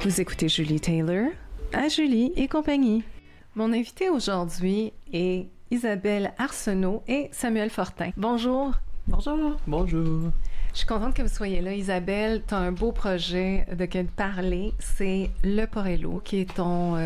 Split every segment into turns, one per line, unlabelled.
Vous écoutez Julie Taylor à Julie et compagnie. Mon invité aujourd'hui est Isabelle Arsenault et Samuel Fortin. Bonjour.
Bonjour. Bonjour.
Je suis contente que vous soyez là. Isabelle, tu as un beau projet de parler. C'est Le Porello, qui est ton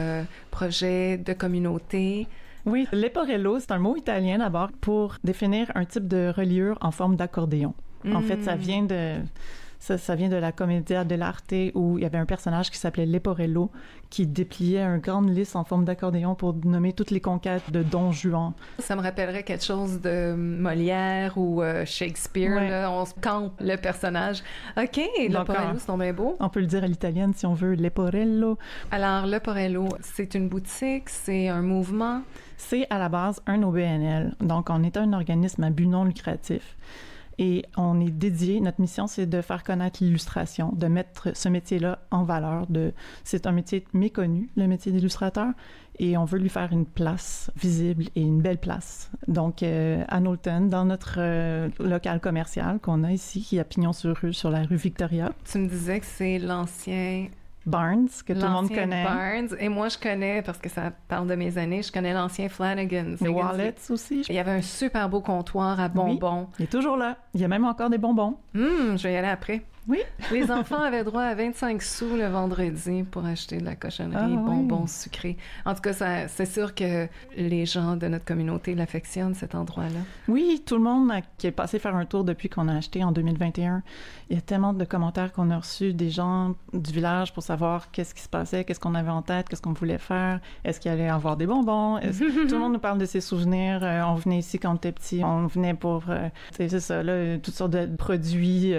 projet de communauté.
Oui, Leporello, c'est un mot italien d'abord pour définir un type de reliure en forme d'accordéon. En fait, ça vient de la commedia dell'arte où il y avait un personnage qui s'appelait Leporello qui dépliait une grande liste en forme d'accordéon pour nommer toutes les conquêtes de Don Juan.
Ça me rappellerait quelque chose de Molière ou Shakespeare.
Ouais.
Là, on se campe le personnage. OK, Leporello, c'est donc bien beau.
On peut le dire à l'italienne si on veut, Leporello.
Alors, Leporello, c'est une boutique, c'est un mouvement?
C'est à la base un OBNL. Donc, on est un organisme à but non lucratif. Et on est dédié, notre mission, c'est de faire connaître l'illustration, de mettre ce métier-là en valeur. C'est un métier méconnu, le métier d'illustrateur, et on veut lui faire une place visible et une belle place. Donc, à Knowlton, dans notre local commercial qu'on a ici, qui est à Pignon-sur-Rue, sur la rue Victoria.
Tu me disais que c'est l'ancien
Barnes, que tout le monde connaît.
Barnes. Et moi, je connais, parce que ça parle de mes années, je connais l'ancien Flanagan.
Les Wallets aussi.
Il y avait un super beau comptoir à bonbons.
Oui, il est toujours là. Il y a même encore des bonbons.
Je vais y aller après.
Oui.
Les enfants avaient droit à 25 sous le vendredi pour acheter de la cochonnerie, bonbons sucrés. En tout cas, c'est sûr que les gens de notre communauté l'affectionnent, cet endroit-là.
Oui, tout le monde qui est passé faire un tour depuis qu'on a acheté en 2021. Il y a tellement de commentaires qu'on a reçus des gens du village pour savoir qu'est-ce qui se passait, qu'est-ce qu'on avait en tête, qu'est-ce qu'on voulait faire, est-ce qu'il allait avoir des bonbons. Tout le monde nous parle de ses souvenirs. On venait ici quand on était petit, on venait pour, c'est ça, là, toutes sortes de produits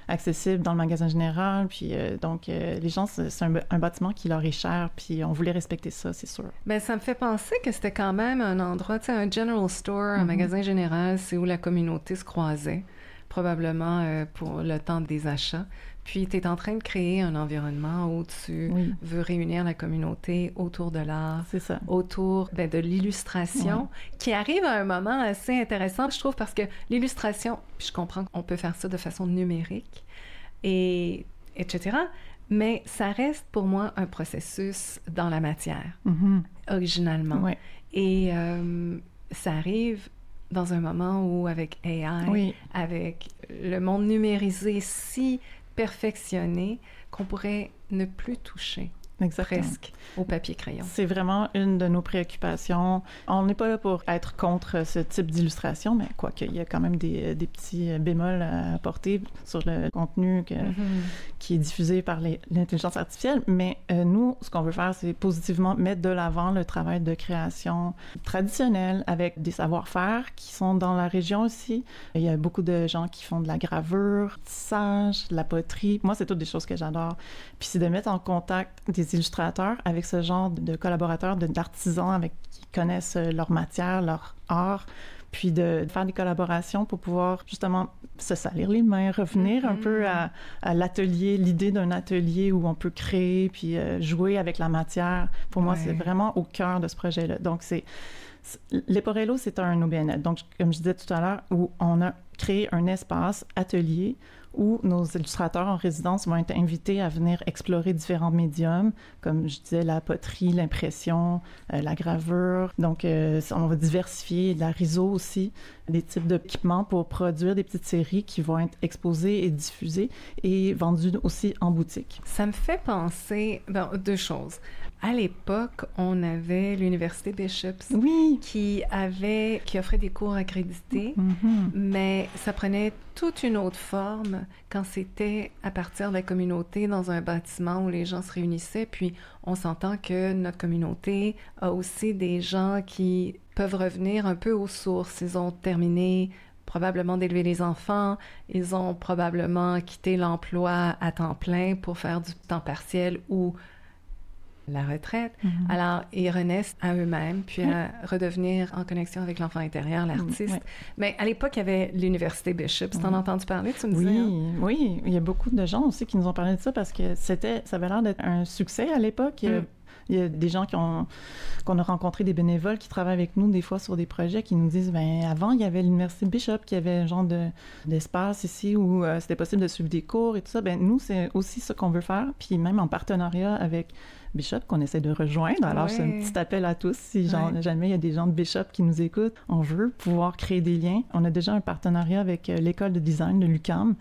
accessibles dans le magasin général, puis donc les gens, c'est un bâtiment qui leur est cher, puis on voulait respecter ça, c'est sûr.
Ben ça me fait penser que c'était quand même un endroit, tu sais, un general store, un magasin général, c'est où la communauté se croisait, probablement pour le temps des achats. Puis tu es en train de créer un environnement où tu veux réunir la communauté autour de l'art,
c'est ça,
autour de l'illustration, qui arrive à un moment assez intéressant, je trouve, parce que l'illustration, puis je comprends qu'on peut faire ça de façon numérique, et etc. Mais ça reste pour moi un processus dans la matière, originalement.
Ouais.
Et ça arrive dans un moment où, avec AI, avec le monde numérisé si perfectionné, qu'on pourrait ne plus toucher.
Exactement.
Presque au papier-crayon.
C'est vraiment une de nos préoccupations. On n'est pas là pour être contre ce type d'illustration, mais quoique, il y a quand même des petits bémols à apporter sur le contenu qui est diffusé par l'intelligence artificielle. Mais nous, ce qu'on veut faire, c'est positivement mettre de l'avant le travail de création traditionnel avec des savoir-faire qui sont dans la région aussi. Il y a beaucoup de gens qui font de la gravure, du tissage, de la poterie. Moi, c'est toutes des choses que j'adore. Puis c'est de mettre en contact des illustrateurs avec ce genre de collaborateurs, d'artisans qui connaissent leur matière, leur art, puis de faire des collaborations pour pouvoir justement se salir les mains, revenir un peu à l'atelier, l'idée d'un atelier où on peut créer puis jouer avec la matière. Pour moi, c'est vraiment au cœur de ce projet-là. Donc, Leporello, c'est un OBNL. Donc, comme je disais tout à l'heure, où on a créé un espace atelier où nos illustrateurs en résidence vont être invités à venir explorer différents médiums, comme je disais, la poterie, l'impression, la gravure. Donc, on va diversifier la riso aussi, des types d'équipements pour produire des petites séries qui vont être exposées et diffusées et vendues aussi en boutique.
Ça me fait penser, deux choses. À l'époque, on avait l'Université Bishops qui offrait des cours accrédités, mais ça prenait toute une autre forme quand c'était à partir de la communauté dans un bâtiment où les gens se réunissaient. Puis on s'entend que notre communauté a aussi des gens qui peuvent revenir un peu aux sources. Ils ont terminé probablement d'élever les enfants, ils ont probablement quitté l'emploi à temps plein pour faire du temps partiel ou la retraite. Alors, ils renaissent à eux-mêmes, puis à redevenir en connexion avec l'enfant intérieur, l'artiste. Mais à l'époque, il y avait l'Université Bishops. T'en as entendu parler, tu me disais?
Oui. Il y a beaucoup de gens aussi qui nous ont parlé de ça parce que ça avait l'air d'être un succès à l'époque. Il y a des gens qu'on a rencontrés, des bénévoles qui travaillent avec nous des fois sur des projets qui nous disent, ben avant, il y avait l'Université Bishop qui avait un genre d'espace ici où c'était possible de suivre des cours et tout ça. Ben nous, c'est aussi ce qu'on veut faire. Puis même en partenariat avec Bishop qu'on essaie de rejoindre. Alors, c'est un petit appel à tous. Si jamais il y a des gens de Bishop qui nous écoutent, on veut pouvoir créer des liens. On a déjà un partenariat avec l'école de design de l'UQAM.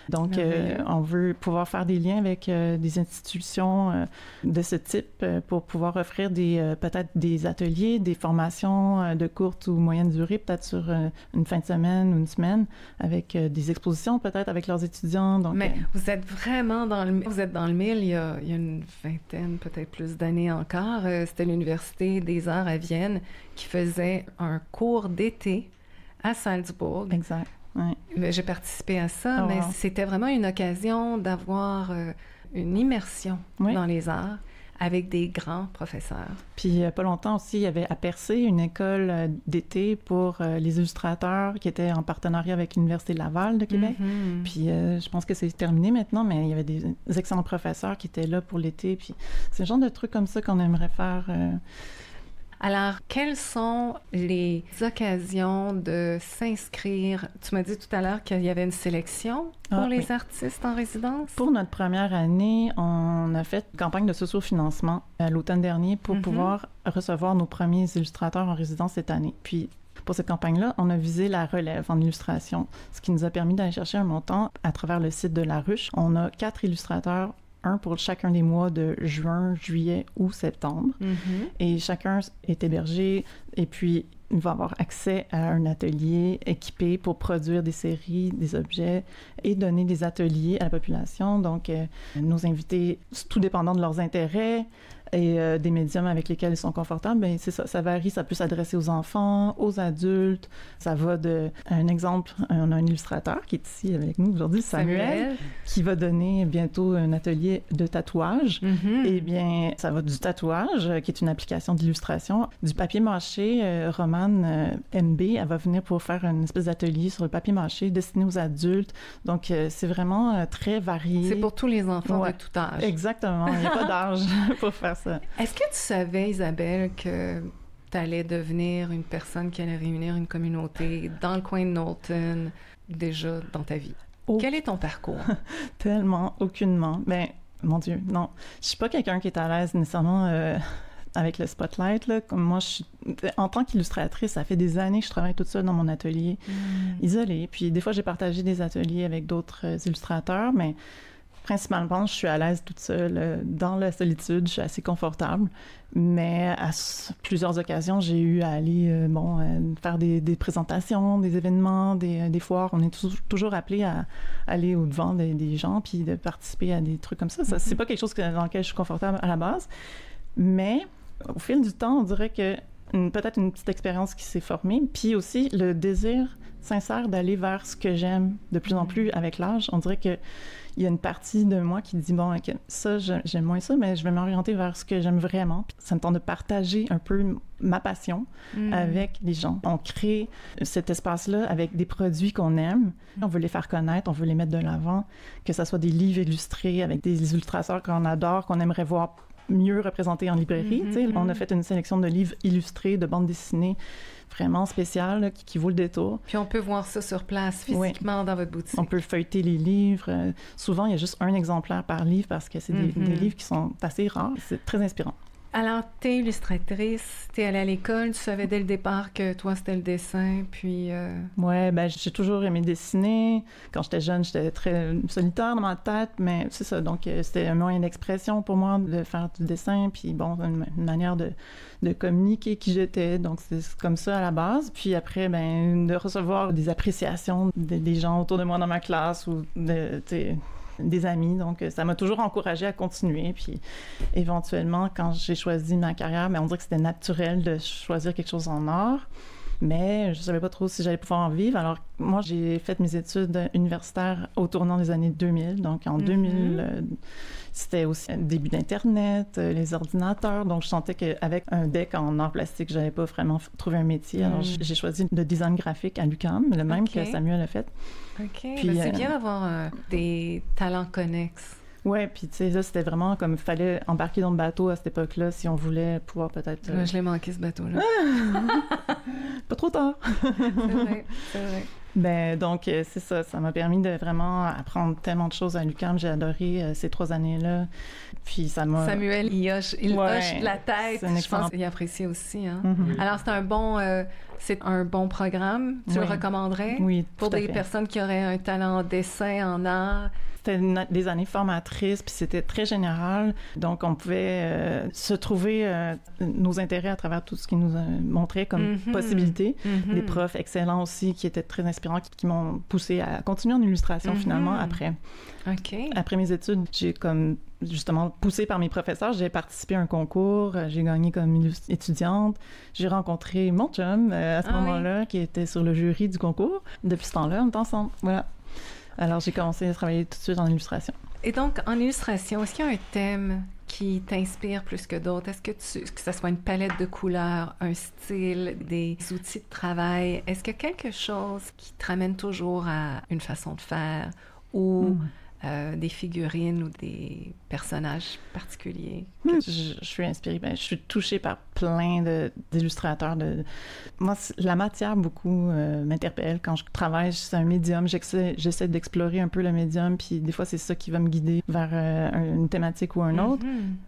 Donc, on veut pouvoir faire des liens avec des institutions de ce type pour pouvoir offrir peut-être des ateliers, des formations de courte ou moyenne durée, peut-être sur une fin de semaine ou une semaine, avec des expositions peut-être avec leurs étudiants. Donc,
mais vous êtes vraiment dans le mille il y a une vingtaine, peut-être plus d'années encore. C'était l'Université des Arts à Vienne qui faisait un cours d'été à Salzbourg.
Exact. Ouais.
J'ai participé à ça, mais c'était vraiment une occasion d'avoir une immersion dans les arts avec des grands professeurs.
Puis, il n'y a pas longtemps aussi, il y avait à Percé une école d'été pour les illustrateurs qui était en partenariat avec l'Université Laval de Québec. Mm-hmm. Puis, je pense que c'est terminé maintenant, mais il y avait des excellents professeurs qui étaient là pour l'été. Puis, c'est le genre de trucs comme ça qu'on aimerait faire.
Alors, quelles sont les occasions de s'inscrire? Tu m'as dit tout à l'heure qu'il y avait une sélection pour les artistes en résidence? Pour
notre première année, on a fait une campagne de socio-financement l'automne dernier pour pouvoir recevoir nos premiers illustrateurs en résidence cette année. Puis, pour cette campagne-là, on a visé la relève en illustration, ce qui nous a permis d'aller chercher un montant à travers le site de La Ruche. On a 4 illustrateurs, un pour chacun des mois de juin, juillet ou septembre. Mm-hmm. Et chacun est hébergé et puis il va avoir accès à un atelier équipé pour produire des séries, des objets et donner des ateliers à la population. Donc, nos invités, tout dépendant de leurs intérêts et des médiums avec lesquels ils sont confortables, bien, c'est ça, ça varie. Ça peut s'adresser aux enfants, aux adultes. Ça va de... Un exemple, on a un illustrateur qui est ici avec nous aujourd'hui, Samuel, qui va donner bientôt un atelier de tatouage. Mm-hmm. Eh bien, ça va du tatouage, qui est une application d'illustration, du papier mâché. Romane MB, elle va venir pour faire une espèce d'atelier sur le papier mâché destiné aux adultes. Donc, c'est vraiment très varié.
C'est pour tous les enfants de tout âge.
Exactement. Il n'y a pas d'âge pour faire ça.
Est-ce que tu savais, Isabelle, que tu allais devenir une personne qui allait réunir une communauté dans le coin de Knowlton déjà dans ta vie? Quel est ton parcours?
Tellement, aucunement. Ben, mon Dieu, non. Je suis pas quelqu'un qui est à l'aise nécessairement avec le spotlight. Là. Comme moi, en tant qu'illustratrice, ça fait des années que je travaille toute seule dans mon atelier, isolée. Puis des fois, j'ai partagé des ateliers avec d'autres illustrateurs, mais principalement, je suis à l'aise toute seule. Dans la solitude, je suis assez confortable. Mais à plusieurs occasions, j'ai eu à aller faire des présentations, des événements, des foires. On est toujours appelé à aller au-devant des gens puis de participer à des trucs comme ça. C'est pas quelque chose dans lequel je suis confortable à la base. Mais au fil du temps, on dirait que peut-être une petite expérience qui s'est formée. Puis aussi, le désir sincère d'aller vers ce que j'aime de plus en plus avec l'âge. On dirait que il y a une partie de moi qui dit, bon, okay, ça, j'aime moins ça, mais je vais m'orienter vers ce que j'aime vraiment. Puis ça me tente de partager un peu ma passion avec les gens. On crée cet espace-là avec des produits qu'on aime. On veut les faire connaître, on veut les mettre de l'avant, que ce soit des livres illustrés avec des illustrateurs qu'on adore, qu'on aimerait voir mieux représentés en librairie. On a fait une sélection de livres illustrés, de bandes dessinées vraiment spéciales là, qui vaut le détour.
Puis on peut voir ça sur place, physiquement, dans votre boutique.
On peut feuilleter les livres. Souvent, il y a juste un exemplaire par livre parce que c'est des livres qui sont assez rares. C'est très inspirant.
Alors, t'es illustratrice, t'es allée à l'école, tu savais dès le départ que toi, c'était le dessin, puis...
Ouais, ben j'ai toujours aimé dessiner. Quand j'étais jeune, j'étais très solitaire dans ma tête, mais c'est ça. Donc, c'était un moyen d'expression pour moi de faire du dessin, puis bon, une manière de communiquer qui j'étais. Donc, c'est comme ça à la base. Puis après, ben de recevoir des appréciations des gens autour de moi dans ma classe ou des amis. Donc, ça m'a toujours encouragée à continuer. Puis, éventuellement, quand j'ai choisi ma carrière, on dirait que c'était naturel de choisir quelque chose en art. Mais je ne savais pas trop si j'allais pouvoir en vivre. Alors, moi, j'ai fait mes études universitaires au tournant des années 2000. Donc, en 2000, c'était aussi le début d'Internet, les ordinateurs. Donc, je sentais qu'avec un deck en art plastique, je n'allais pas vraiment trouver un métier. Alors, j'ai choisi le design graphique à l'UQAM, le même que Samuel a fait.
OK. Puis, c'est bien d'avoir des talents connexes.
Ouais, puis tu sais, là, c'était vraiment comme il fallait embarquer dans le bateau à cette époque-là si on voulait pouvoir peut-être...
Je l'ai manqué, ce bateau-là.
Pas trop tard.
C'est vrai, c'est vrai.
Ben, donc, c'est ça. Ça m'a permis de vraiment apprendre tellement de choses à l'UQAM. J'ai adoré ces 3 années-là. Puis ça m'a...
Samuel, il hoche de la tête. Je pense qu'il apprécie aussi. Hein?
Mm-hmm.
Alors, c'est un bon programme. Tu le recommanderais?
Oui,
pour des personnes qui auraient un talent en dessin, en art?
C'était des années formatrices, puis c'était très général. Donc, on pouvait se trouver nos intérêts à travers tout ce qu'ils nous montraient comme possibilités. Des profs excellents aussi, qui étaient très inspirants, qui m'ont poussé à continuer en illustration, finalement, après.
OK.
Après mes études, j'ai comme, justement, poussé par mes professeurs, j'ai participé à un concours, j'ai gagné comme étudiante. J'ai rencontré mon chum à ce moment-là, qui était sur le jury du concours. Depuis ce temps-là, on est ensemble. Voilà. Alors, j'ai commencé à travailler tout de suite en illustration.
Et donc, en illustration, est-ce qu'il y a un thème qui t'inspire plus que d'autres? Est-ce que ça soit une palette de couleurs, un style, des outils de travail, est-ce qu'il y a quelque chose qui te ramène toujours à une façon de faire ou des figurines ou des personnages particuliers?
Je suis inspirée, je suis touchée par plein d'illustrateurs. Moi, la matière, beaucoup m'interpelle. Quand je travaille, c'est un médium. J'essaie d'explorer un peu le médium, puis des fois, c'est ça qui va me guider vers une thématique ou un autre.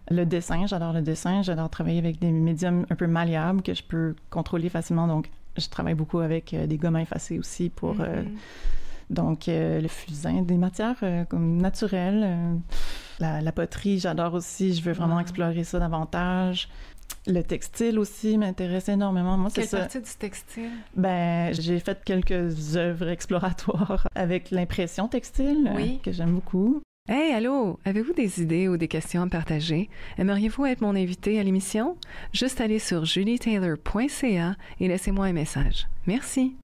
Le dessin, j'adore le dessin. J'adore travailler avec des médiums un peu malléables que je peux contrôler facilement. Donc, je travaille beaucoup avec des gommes à effacer aussi pour... Donc, le fusain, des matières comme naturelles. La poterie, j'adore aussi. Je veux vraiment explorer ça davantage. Le textile aussi m'intéresse énormément. Moi, c'est ça.
Quelle partie du textile?
Ben, j'ai fait quelques œuvres exploratoires avec l'impression textile, que j'aime beaucoup.
Hey, allô! Avez-vous des idées ou des questions à me partager? Aimeriez-vous être mon invité à l'émission? Juste allez sur julietaylor.ca et laissez-moi un message. Merci!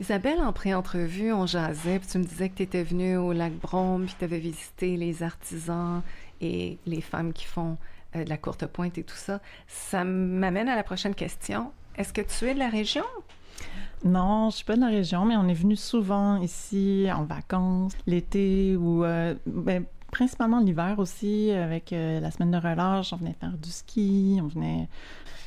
Isabelle, en pré-entrevue, on jasait, puis tu me disais que tu étais venue au lac Brome, puis tu avais visité les artisans et les femmes qui font de la courte pointe et tout ça. Ça m'amène à la prochaine question. Est-ce que tu es de la région?
Non, je suis pas de la région, mais on est venu souvent ici en vacances, l'été ou principalement l'hiver aussi, avec la semaine de relâche. On venait faire du ski, on venait...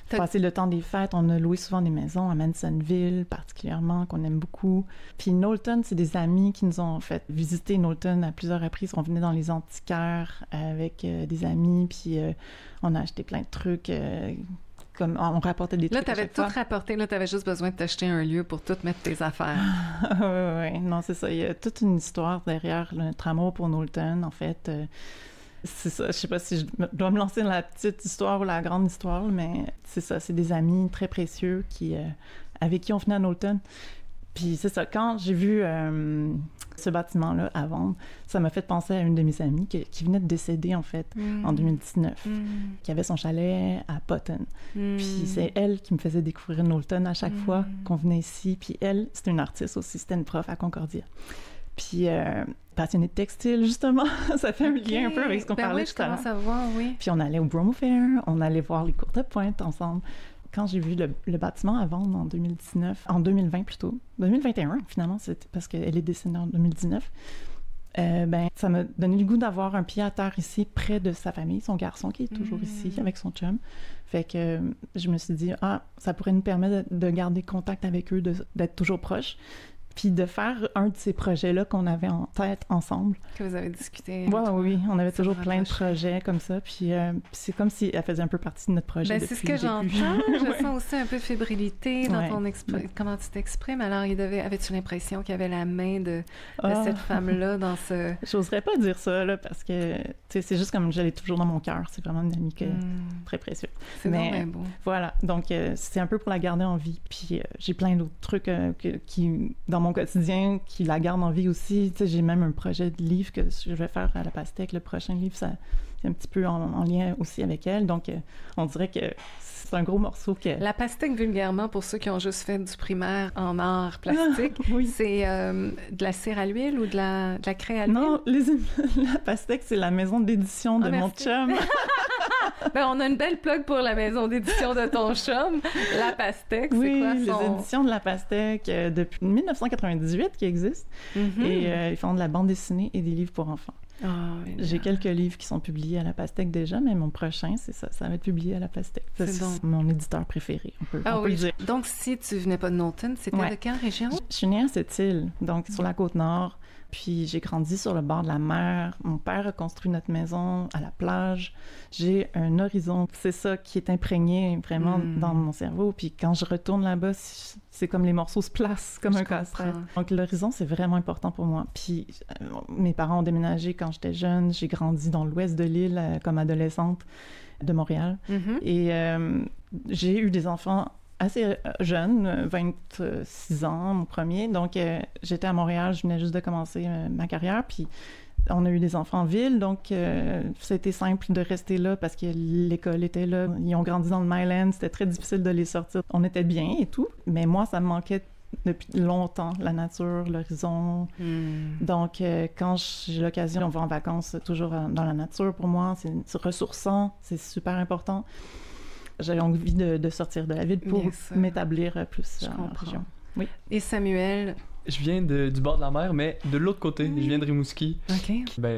passer le temps des fêtes. On a loué souvent des maisons à Mansonville, particulièrement, qu'on aime beaucoup. Puis Knowlton, c'est des amis qui nous ont fait visiter Knowlton à plusieurs reprises. On venait dans les antiquaires avec des amis, puis on a acheté plein de trucs. Comme on rapportait des trucs.
Là, tu avais tout rapporté. Là, tu avais juste besoin de t'acheter un lieu pour tout mettre tes affaires.
Oui. Non, c'est ça. Il y a toute une histoire derrière notre amour pour Knowlton, en fait. C'est ça, je sais pas si je dois me lancer dans la petite histoire ou la grande histoire, mais c'est ça, c'est des amis très précieux avec qui on venait à Knowlton. Puis c'est ça, quand j'ai vu ce bâtiment-là à vendre, ça m'a fait penser à une de mes amies qui venait de décéder, en fait, en 2019, qui avait son chalet à Potton. Puis c'est elle qui me faisait découvrir Knowlton à chaque fois qu'on venait ici. Puis elle, c'était une artiste aussi, c'était une prof à Concordia. Puis passionnée de textile, justement, ça fait un lien un peu avec ce qu'on parlait tout à l'heure.
Je commence à voir, oui.
Puis on allait au Bromo Fair, on allait voir les courtes pointes ensemble. Quand j'ai vu le bâtiment à vendre en 2020 plutôt, 2021 finalement, c'était parce qu'elle est décédée en 2019, ça m'a donné le goût d'avoir un pied à terre ici, près de sa famille, son garçon qui est toujours ici avec son chum. Fait que je me suis dit, ça pourrait nous permettre de garder contact avec eux, d'être toujours proches. Puis de faire un de ces projets-là qu'on avait en tête ensemble.
Que vous avez discuté.
Oui, on avait toujours plein de projets comme ça. Puis c'est comme si elle faisait un peu partie de notre projet depuis
c'est ce que j'entends. Je sens aussi un peu de fébrilité dans ton comment tu t'exprimes. Alors, avais-tu l'impression qu'il y avait la main de cette femme-là dans ce...
J'oserais pas dire ça, là, parce que c'est juste comme je l'ai toujours dans mon cœur. C'est vraiment une amie très précieuse.
C'est vraiment beau.
Voilà, donc c'est un peu pour la garder en vie. Puis j'ai plein d'autres trucs qui, dans mon quotidien, qui la gardent en vie aussi. Tu sais, j'ai même un projet de livre que je vais faire à la Pastèque. Le prochain livre, c'est un petit peu en lien aussi avec elle. Donc, on dirait que c'est un gros morceau que...
La Pastèque, vulgairement, pour ceux qui ont juste fait du primaire en art plastique, c'est de la cire à l'huile ou de la craie à l'huile?
Non, la Pastèque, c'est la maison d'édition de mon chum.
On a une belle plug pour la maison d'édition de ton chum. La Pastèque, c'est quoi
les éditions de la Pastèque depuis 1998 qui existent. Et ils font de la bande dessinée et des livres pour enfants. J'ai quelques livres qui sont publiés à La Pastèque déjà, mais mon prochain, c'est ça va être publié à La Pastèque. C'est mon éditeur préféré, on peut le dire.
Donc, si tu venais pas de Nolton, c'était de quelle région?
Je suis née à Sept-Îles, donc sur la Côte-Nord. Puis j'ai grandi sur le bord de la mer. Mon père a construit notre maison à la plage. J'ai un horizon. C'est ça qui est imprégné vraiment dans mon cerveau. Puis quand je retourne là-bas, c'est comme les morceaux se placent comme un casse-tête. Donc l'horizon, c'est vraiment important pour moi. Puis mes parents ont déménagé quand j'étais jeune. J'ai grandi dans l'ouest de l'île comme adolescente de Montréal. Et j'ai eu des enfants assez jeune, 26 ans, mon premier. Donc, j'étais à Montréal, je venais juste de commencer ma carrière, puis on a eu des enfants en ville, donc c'était simple de rester là parce que l'école était là. Ils ont grandi dans le Myland, c'était très difficile de les sortir. On était bien et tout, mais moi, ça me manquait depuis longtemps, la nature, l'horizon. Donc, quand j'ai l'occasion, on va en vacances toujours dans la nature, pour moi, c'est ressourçant, c'est super important. J'avais envie de sortir de la ville pour m'établir plus en région. Oui.
Et Samuel?
Je viens du bord de la mer, mais de l'autre côté. Je viens de Rimouski,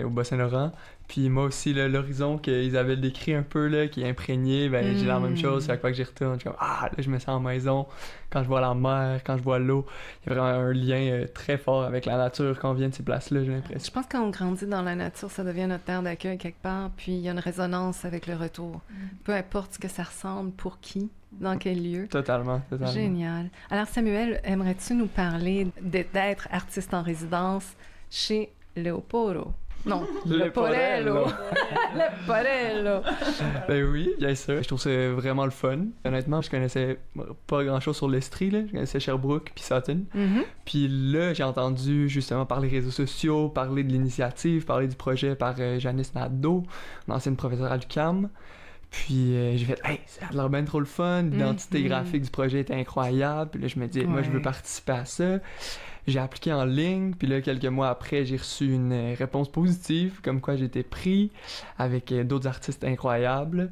au Bas-Saint-Laurent. Puis moi aussi, là, l'horizon qu'Isabelle décrit un peu, là, qui est imprégné, j'ai la même chose. Chaque fois que j'y retourne, je suis comme, là, je me sens en maison. Quand je vois la mer, quand je vois l'eau, il y a vraiment un lien très fort avec la nature quand on vient de ces places-là, j'ai l'impression.
Je pense que quand on grandit dans la nature, ça devient notre terre d'accueil quelque part, puis il y a une résonance avec le retour. Peu importe ce que ça ressemble, pour qui, dans quel lieu.
Totalement.
Génial. Alors Samuel, aimerais-tu nous parler d'être artiste en résidence chez Leoporo? Non, Leporello. Leporello.
Ben oui, bien sûr. Je trouve ça vraiment le fun. Honnêtement, je connaissais pas grand-chose sur l'Estrie, là. Je connaissais Sherbrooke puis Sutton. Puis là, j'ai entendu justement par les réseaux sociaux, parler de l'initiative, parler du projet par Janice Nadeau, une ancienne professeure à l'UQAM. Puis j'ai fait « Hey, ça a l'air bien trop le fun, l'identité graphique du projet est incroyable. » Puis là, je me dis « Moi, je veux participer à ça. » J'ai appliqué en ligne, puis là, quelques mois après, j'ai reçu une réponse positive, comme quoi j'étais pris avec d'autres artistes incroyables.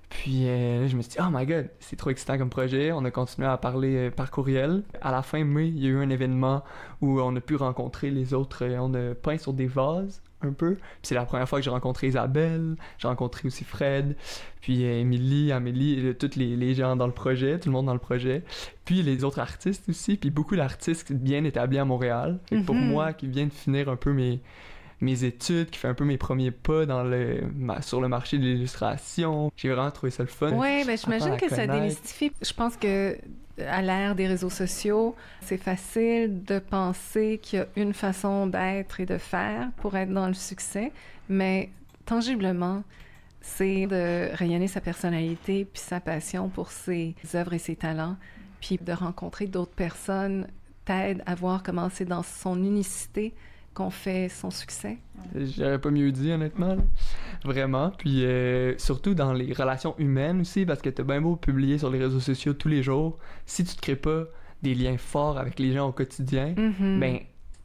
Puis là, je me suis dit « Oh my God, c'est trop excitant comme projet. » On a continué à parler par courriel. À la fin mai, il y a eu un événement où on a pu rencontrer les autres. On a peint sur des vases un peu. Puis c'est la première fois que j'ai rencontré Isabelle, j'ai rencontré aussi Fred, puis Émilie, Amélie, tous les gens dans le projet, tout le monde dans le projet, puis les autres artistes aussi, puis beaucoup d'artistes bien établis à Montréal. Fait que pour moi, qui viens de finir un peu mes études, qui fait un peu mes premiers pas sur le marché de l'illustration, j'ai vraiment trouvé ça le fun.
Oui, ben j'imagine que ça démystifie. Je pense que à l'ère des réseaux sociaux, c'est facile de penser qu'il y a une façon d'être et de faire pour être dans le succès, mais tangiblement, c'est de rayonner sa personnalité puis sa passion pour ses œuvres et ses talents, puis de rencontrer d'autres personnes t'aide à voir comment c'est dans son unicité qu'on fait son succès.
J'aurais pas mieux dit, honnêtement. Là. Vraiment. Puis surtout dans les relations humaines aussi, parce que t'as bien beau publier sur les réseaux sociaux tous les jours, si tu te crées pas des liens forts avec les gens au quotidien, ben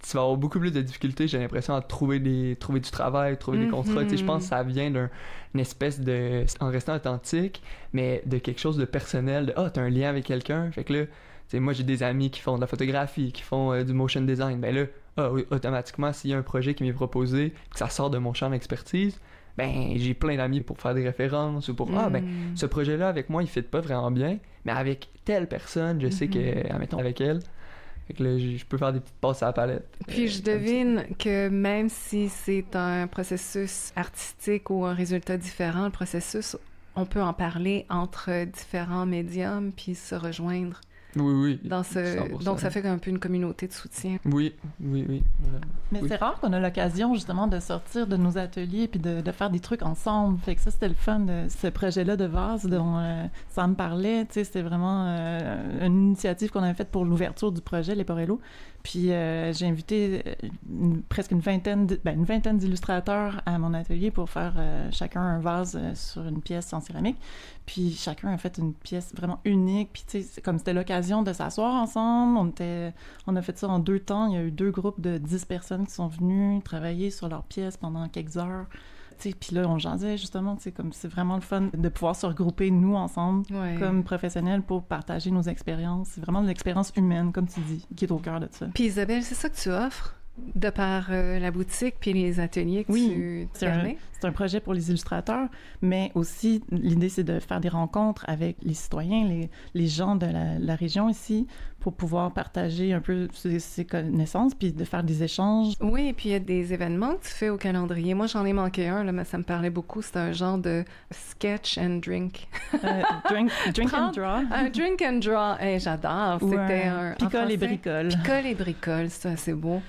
tu vas avoir beaucoup plus de difficultés, j'ai l'impression, à trouver du travail, trouver des contrats. Tu sais, je pense que ça vient d'une espèce de... en restant authentique, mais de quelque chose de personnel, de « Ah, t'as un lien avec quelqu'un. » Fait que là, tu sais, moi, j'ai des amis qui font de la photographie, qui font du motion design. Ben là, automatiquement, s'il y a un projet qui m'est proposé, que ça sort de mon champ d'expertise, ben j'ai plein d'amis pour faire des références ou pour ce projet-là avec moi il fit pas vraiment bien, mais avec telle personne je sais que admettons avec elle, fait que là, je peux faire des petites passes à la palette.
Puis je devine que même si c'est un processus artistique ou un résultat différent, le processus, on peut en parler entre différents médiums puis se rejoindre.
Oui.
Donc, ça fait un peu une communauté de soutien.
Oui.
Mais c'est rare qu'on a l'occasion, justement, de sortir de nos ateliers puis de faire des trucs ensemble. Fait que ça, c'était le fun de ce projet-là de vase dont Sam parlait. Tu sais, c'était vraiment une initiative qu'on avait faite pour l'ouverture du projet Leporello. Puis j'ai invité presque une vingtaine d'illustrateurs à mon atelier pour faire chacun un vase sur une pièce en céramique. Puis chacun a fait une pièce vraiment unique. Puis tu sais, comme c'était l'occasion de s'asseoir ensemble, on a fait ça en 2 temps. Il y a eu 2 groupes de 10 personnes qui sont venues travailler sur leur pièce pendant quelques heures. Puis là, on jasait justement, comme c'est vraiment le fun de pouvoir se regrouper, nous, ensemble, comme professionnels, pour partager nos expériences. C'est vraiment de l'expérience humaine, comme tu dis, qui est au cœur de ça.
Puis Isabelle, c'est ça que tu offres? De par la boutique puis les ateliers que tu permets?
C'est un projet pour les illustrateurs, mais aussi, l'idée, c'est de faire des rencontres avec les citoyens, les gens de la région ici, pour pouvoir partager un peu ses connaissances, puis de faire des échanges.
Oui, puis il y a des événements que tu fais au calendrier. Moi, j'en ai manqué un, là, mais ça me parlait beaucoup. C'était un genre de sketch and drink.
Drink and draw.
Un drink and draw. Hey, j'adore. C'était un...
Picole et bricole.
Picole et bricole, c'est assez beau.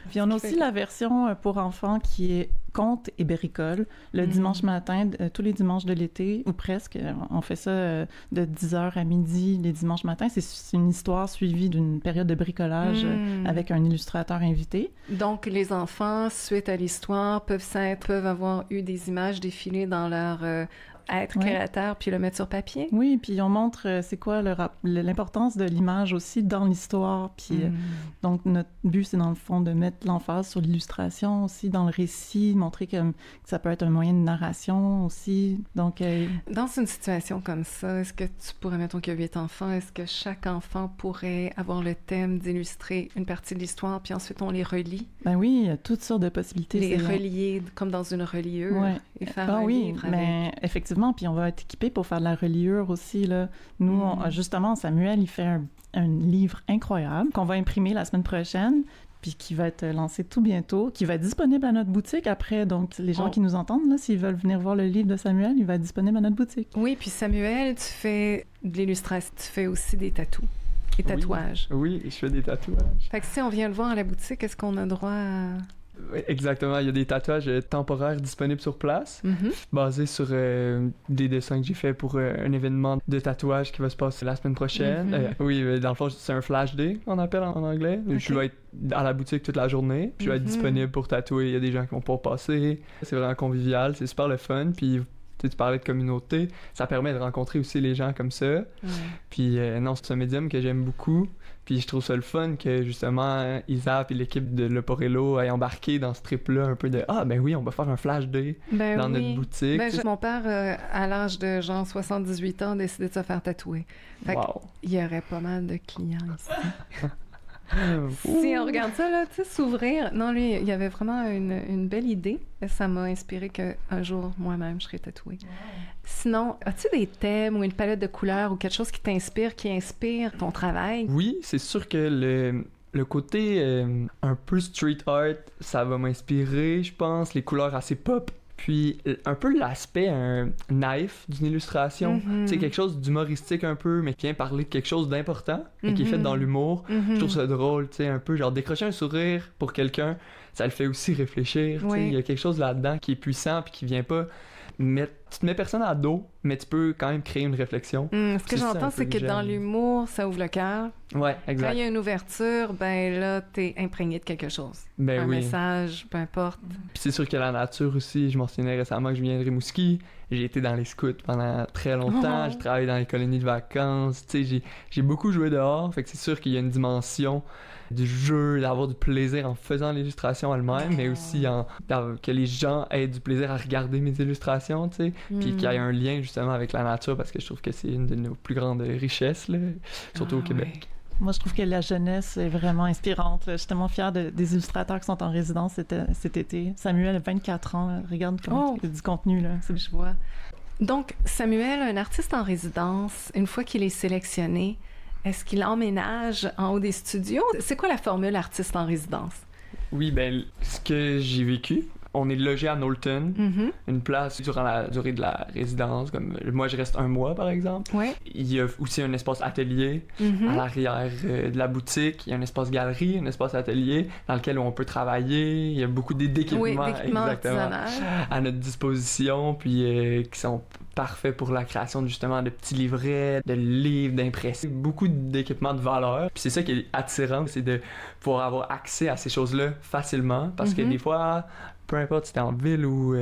Puis on a aussi la version pour enfants qui est conte et bricole, le dimanche matin, tous les dimanches de l'été, ou presque. On fait ça de 10h à midi les dimanches matins. C'est une histoire suivie d'une période de bricolage avec un illustrateur invité.
Donc, les enfants, suite à l'histoire, peuvent avoir eu des images défilées dans leur... être créateur puis le mettre sur papier.
Oui, puis on montre c'est quoi l'importance de l'image aussi dans l'histoire. Puis donc notre but, c'est dans le fond de mettre l'emphase sur l'illustration aussi dans le récit, montrer que ça peut être un moyen de narration aussi. Donc
dans une situation comme ça, est-ce que tu pourrais, mettons qu'il y a 8 enfants, est-ce que chaque enfant pourrait avoir le thème d'illustrer une partie de l'histoire puis ensuite on les relie?
Ben oui, il y a toutes sortes de possibilités.
Les relier comme dans une reliure et faire un livre avec.
Mais effectivement, puis on va être équipé pour faire de la reliure aussi, là. Nous, justement, Samuel, il fait un livre incroyable qu'on va imprimer la semaine prochaine, puis qui va être lancé tout bientôt, qui va être disponible à notre boutique après. Donc, les gens qui nous entendent, là, s'ils veulent venir voir le livre de Samuel, il va être disponible à notre boutique.
Oui, puis Samuel, tu fais de l'illustration, tu fais aussi des des tatouages.
Oui, je fais des tatouages.
Fait que si on vient le voir à la boutique, est-ce qu'on a droit à...
Exactement, il y a des tatouages temporaires disponibles sur place, basés sur des dessins que j'ai faits pour un événement de tatouage qui va se passer la semaine prochaine. Oui, dans le fond, c'est un flash day, on appelle en anglais. Okay. Je vais être à la boutique toute la journée, puis je vais être disponible pour tatouer. Il y a des gens qui vont pouvoir passer. C'est vraiment convivial, c'est super le fun, puis... Tu parlais de communauté, ça permet de rencontrer aussi les gens comme ça. Puis non, c'est un médium que j'aime beaucoup. Puis je trouve ça le fun que justement Isa et l'équipe de Leporello aient embarqué dans ce trip-là un peu de « Ah, ben oui, on va faire un flash day dans notre boutique. »
Mon père, à l'âge de genre 78 ans, a décidé de se faire tatouer. Fait qu'il y aurait pas mal de clients ici. Si on regarde ça, là, tu sais, s'ouvrir... Non, lui, il y avait vraiment une belle idée. Ça m'a inspiré qu'un jour, moi-même, je serais tatouée. Sinon, as-tu des thèmes ou une palette de couleurs ou quelque chose qui t'inspire, qui inspire ton travail?
Oui, c'est sûr que le côté un peu street art, ça va m'inspirer, je pense. Les couleurs assez pop. Puis un peu l'aspect naïf d'une illustration, tu sais, quelque chose d'humoristique un peu, mais qui vient parler de quelque chose d'important, et qui est fait dans l'humour. Je trouve ça drôle, tu sais, un peu genre décrocher un sourire pour quelqu'un, ça le fait aussi réfléchir, tu sais, il y a quelque chose là-dedans qui est puissant puis qui vient pas tu te mets personne à dos, mais tu peux quand même créer une réflexion.
Ce que j'entends, c'est que dans l'humour, ça ouvre le cœur.
Ouais, exact.
Quand il y a une ouverture, ben là, t'es imprégné de quelque chose.
Ben
un message, peu importe.
Puis c'est sûr que la nature aussi, je m'en souviens récemment que je viens de Rimouski. J'ai été dans les scouts pendant très longtemps. J'ai travaillé dans les colonies de vacances. Tu sais, j'ai beaucoup joué dehors. Fait que c'est sûr qu'il y a une dimension du jeu, d'avoir du plaisir en faisant l'illustration elle-même, mais aussi que les gens aient du plaisir à regarder mes illustrations, tu sais, puis qu'il y ait un lien justement avec la nature, parce que je trouve que c'est une de nos plus grandes richesses, là, surtout au Québec.
Ouais. Moi, je trouve que la jeunesse est vraiment inspirante. Je suis tellement fière des illustrateurs qui sont en résidence cet été. Samuel a 24 ans. Là. Regarde comment il y a du contenu. Là.
Je vois. Donc, Samuel, un artiste en résidence, une fois qu'il est sélectionné, est-ce qu'il emménage en haut des studios? C'est quoi la formule artiste en résidence?
Oui, ben ce que j'ai vécu, on est logé à Knowlton, une place durant la durée de la résidence. Comme moi, je reste 1 mois, par exemple.
Ouais.
Il y a aussi un espace atelier à l'arrière de la boutique. Il y a un espace galerie, un espace atelier dans lequel on peut travailler. Il y a beaucoup d'équipements à notre disposition, puis qui sont parfaits pour la création justement de petits livrets, de livres, d'impressions. Beaucoup d'équipements de valeur. Puis c'est ça qui est attirant, c'est de pouvoir avoir accès à ces choses-là facilement, parce que des fois, peu importe si t'es en ville ou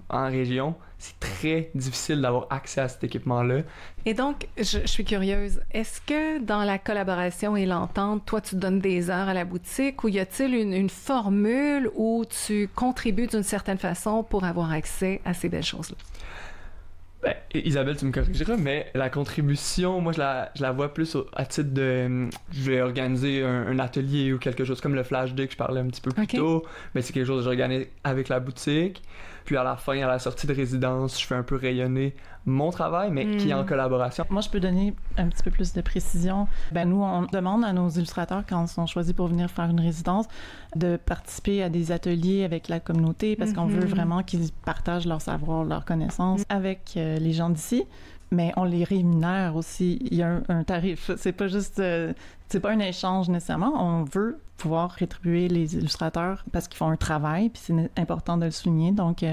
en région, c'est très difficile d'avoir accès à cet équipement-là.
Et donc, je suis curieuse, est-ce que dans la collaboration et l'entente, toi, tu donnes des heures à la boutique, ou y a-t-il une formule où tu contribues d'une certaine façon pour avoir accès à ces belles choses-là?
Ben, Isabelle, tu me corrigeras, mais la contribution, moi, je la vois plus à titre de... Je vais organiser un atelier ou quelque chose comme le Flash Day que je parlais un petit peu plus tôt. Mais c'est quelque chose que j'organise avec la boutique. Puis à la fin, à la sortie de résidence, je fais un peu rayonner mon travail, mais qui est en collaboration.
Moi, je peux donner un petit peu plus de précision. Nous, on demande à nos illustrateurs, quand ils sont choisis pour venir faire une résidence, de participer à des ateliers avec la communauté parce qu'on veut vraiment qu'ils partagent leur savoir, leurs connaissances avec les gens d'ici. Mais on les rémunère aussi. Il y a un tarif. C'est pas juste... c'est pas un échange nécessairement. On veut pouvoir rétribuer les illustrateurs parce qu'ils font un travail, puis c'est important de le souligner. Donc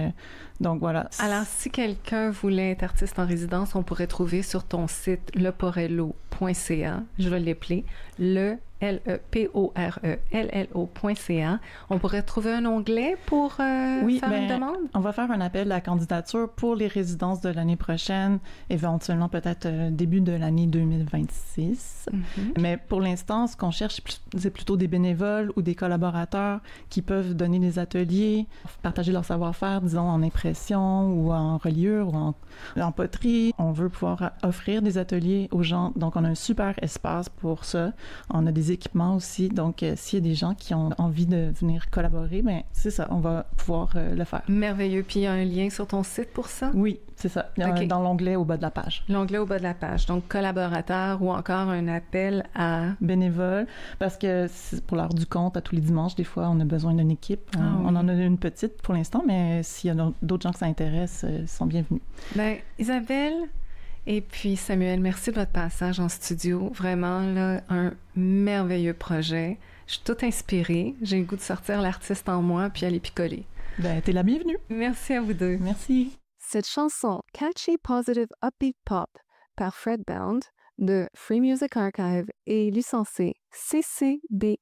voilà.
Alors, si quelqu'un voulait être artiste en résidence, on pourrait trouver sur ton site leporello.ca, je vais l'appeler, LEPORELLO.ca. On pourrait trouver un onglet pour faire une demande?
On va faire un appel à candidature pour les résidences de l'année prochaine, éventuellement peut-être début de l'année 2026. Mais pour l'instant, ce qu'on cherche, c'est plutôt des bénévoles ou des collaborateurs qui peuvent donner des ateliers, partager leur savoir-faire, disons, en impression ou en reliure ou en poterie. On veut pouvoir offrir des ateliers aux gens. Donc, on a un super espace pour ça. On a des équipements aussi. Donc, s'il y a des gens qui ont envie de venir collaborer, bien, c'est ça, on va pouvoir le faire.
Merveilleux. Puis, il y a un lien sur ton site pour ça?
Oui, c'est ça. Dans l'onglet au bas de la page.
L'onglet au bas de la page. Donc, collaborateur ou encore un appel à...
bénévoles, parce que pour l'heure du compte, à tous les dimanches, des fois, on a besoin d'une équipe. On en a une petite pour l'instant, mais s'il y a d'autres gens que ça intéresse, ils sont bienvenus.
Bien, Isabelle et puis Samuel, merci de votre passage en studio. Vraiment, là, un merveilleux projet. Je suis toute inspirée. J'ai le goût de sortir l'artiste en moi puis aller picoler.
Ben, t'es la bienvenue.
Merci à vous deux.
Merci.
Cette chanson Catchy Positive Upbeat Pop par Fred Bound de Free Music Archive est licenciée CC BY.